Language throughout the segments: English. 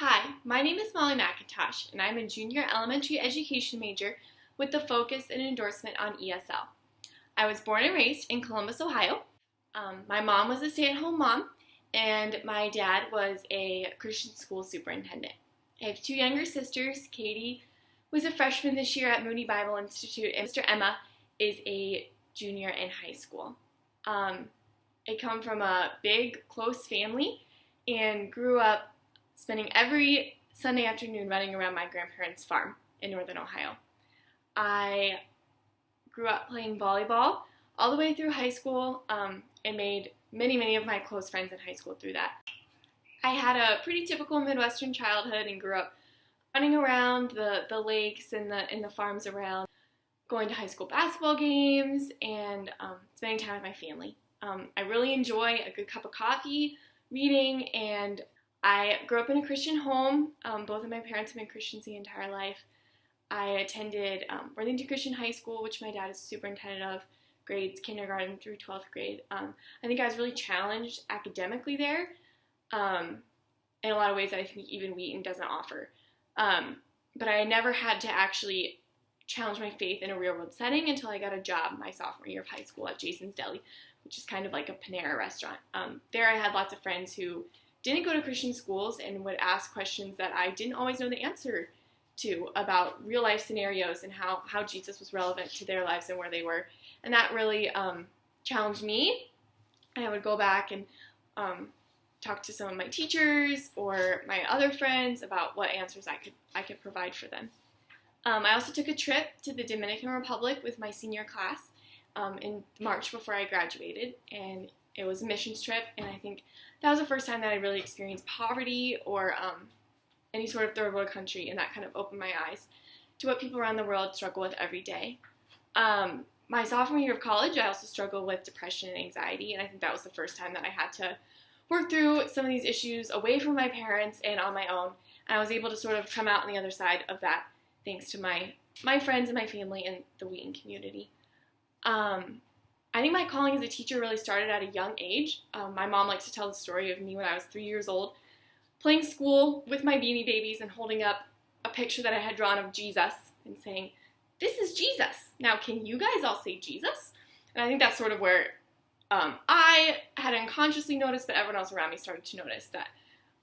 Hi, my name is Molly McIntosh, and I'm a junior elementary education major with the focus and endorsement on ESL. I was born and raised in Columbus, Ohio. My mom was a stay-at-home mom, and my dad was a Christian school superintendent. I have two younger sisters. Katie was a freshman this year at Moody Bible Institute, and Sister Emma is a junior in high school. I come from a big, close family and grew up spending every Sunday afternoon running around my grandparents' farm in northern Ohio. I grew up playing volleyball all the way through high school and made many of my close friends in high school through that. I had a pretty typical Midwestern childhood and grew up running around the lakes and the farms around, going to high school basketball games, and spending time with my family. I really enjoy a good cup of coffee, reading, and I grew up in a Christian home. Both of my parents have been Christians the entire life. I attended Worthington Christian High School, which my dad is superintendent of, grades kindergarten through 12th grade. I think I was really challenged academically there in a lot of ways that I think even Wheaton doesn't offer. But I never had to actually challenge my faith in a real-world setting until I got a job my sophomore year of high school at Jason's Deli, which is kind of like a Panera restaurant. There I had lots of friends who didn't go to Christian schools and would ask questions that I didn't always know the answer to about real life scenarios and how Jesus was relevant to their lives and where they were. And that really challenged me. And I would go back and talk to some of my teachers or my other friends about what answers I could provide for them. I also took a trip to the Dominican Republic with my senior class in March before I graduated, and it was a missions trip, and I think that was the first time that I really experienced poverty or any sort of third world country, and that kind of opened my eyes to what people around the world struggle with every day. My sophomore year of college, I also struggled with depression and anxiety, and I think that was the first time that I had to work through some of these issues away from my parents and on my own, and I was able to sort of come out on the other side of that thanks to my friends and my family and the Wheaton community. I think my calling as a teacher really started at a young age. My mom likes to tell the story of me when I was 3 years old, playing school with my Beanie Babies and holding up a picture that I had drawn of Jesus and saying, "This is Jesus. Now can you guys all say Jesus?" And I think that's sort of where I had unconsciously noticed, but everyone else around me started to notice that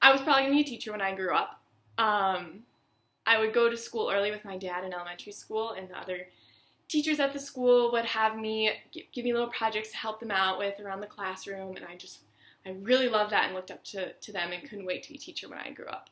I was probably going to be a teacher when I grew up. I would go to school early with my dad in elementary school, and the other teachers at the school would have me give me little projects to help them out with around the classroom, and I really loved that and looked up to them and couldn't wait to be a teacher when I grew up.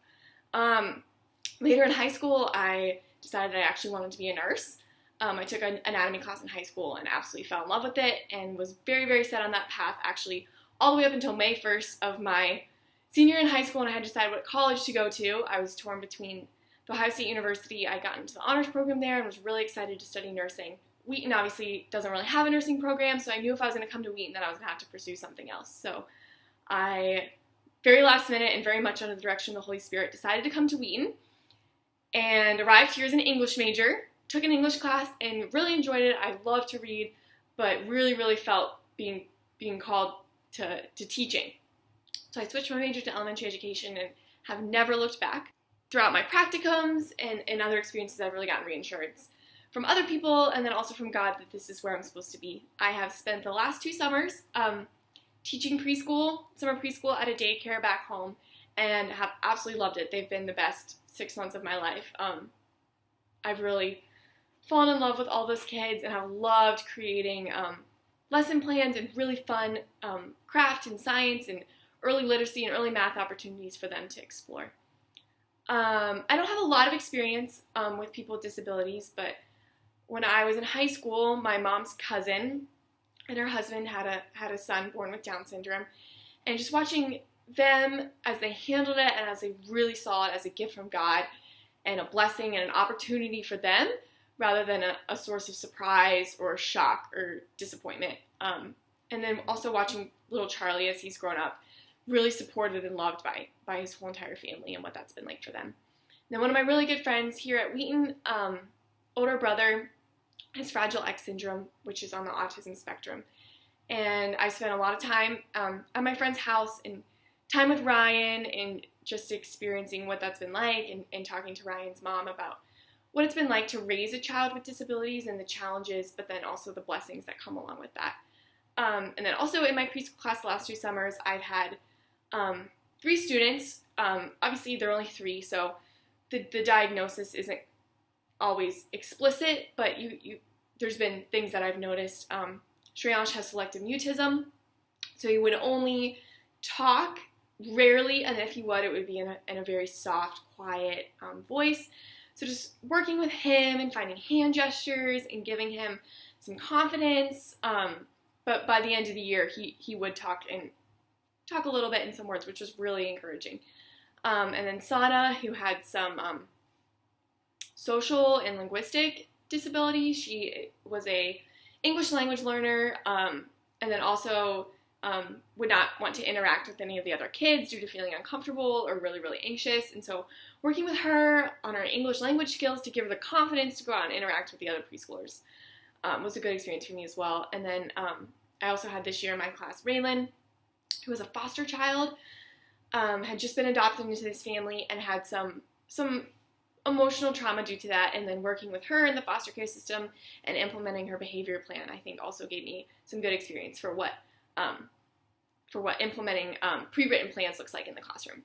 Later in high school, I decided I actually wanted to be a nurse. I took an anatomy class in high school and absolutely fell in love with it and was very set on that path, actually, all the way up until May 1st of my senior in high school, and I had to decide what college to go to. I was torn between the Ohio State University. I got into the honors program there and was really excited to study nursing. Wheaton obviously doesn't really have a nursing program, so I knew if I was going to come to Wheaton that I was going to have to pursue something else. So I, very last minute and very much under the direction of the Holy Spirit, decided to come to Wheaton and arrived here as an English major, took an English class and really enjoyed it. I love to read, but really felt being called to teaching. So I switched my major to elementary education and have never looked back. Throughout my practicums and other experiences, I've really gotten reassurance from other people and then also from God that this is where I'm supposed to be. I have spent the last 2 summers teaching summer preschool at a daycare back home, and have absolutely loved it. They've been the best 6 months of my life. I've really fallen in love with all those kids and have loved creating lesson plans and really fun craft and science and early literacy and early math opportunities for them to explore. I don't have a lot of experience with people with disabilities, but when I was in high school, my mom's cousin and her husband had a son born with Down syndrome, and just watching them as they handled it and as they really saw it as a gift from God and a blessing and an opportunity for them rather than a source of surprise or shock or disappointment. And then also watching little Charlie as he's grown up, really supported and loved by his whole entire family and what that's been like for them. Then one of my really good friends here at Wheaton, older brother, has Fragile X syndrome, which is on the autism spectrum. And I spent a lot of time at my friend's house and time with Ryan and just experiencing what that's been like, and talking to Ryan's mom about what it's been like to raise a child with disabilities and the challenges, but then also the blessings that come along with that. And then also in my preschool class the last 2 summers, I've had 3 students. Obviously, there are only 3, so the diagnosis isn't always explicit, but there's been things that I've noticed. Shreyansh has selective mutism, so he would only talk rarely, and if he would, it would be in a very soft, quiet voice. So just working with him and finding hand gestures and giving him some confidence. But by the end of the year, he would talk a little bit in some words, which was really encouraging. And then Sana, who had some social and linguistic disabilities. She was a English language learner, and then also would not want to interact with any of the other kids due to feeling uncomfortable or really, really anxious. And so working with her on her English language skills to give her the confidence to go out and interact with the other preschoolers was a good experience for me as well. And then I also had this year in my class Raylan, who was a foster child, had just been adopted into this family and had some emotional trauma due to that, and then working with her in the foster care system and implementing her behavior plan, I think also gave me some good experience for what implementing pre-written plans looks like in the classroom.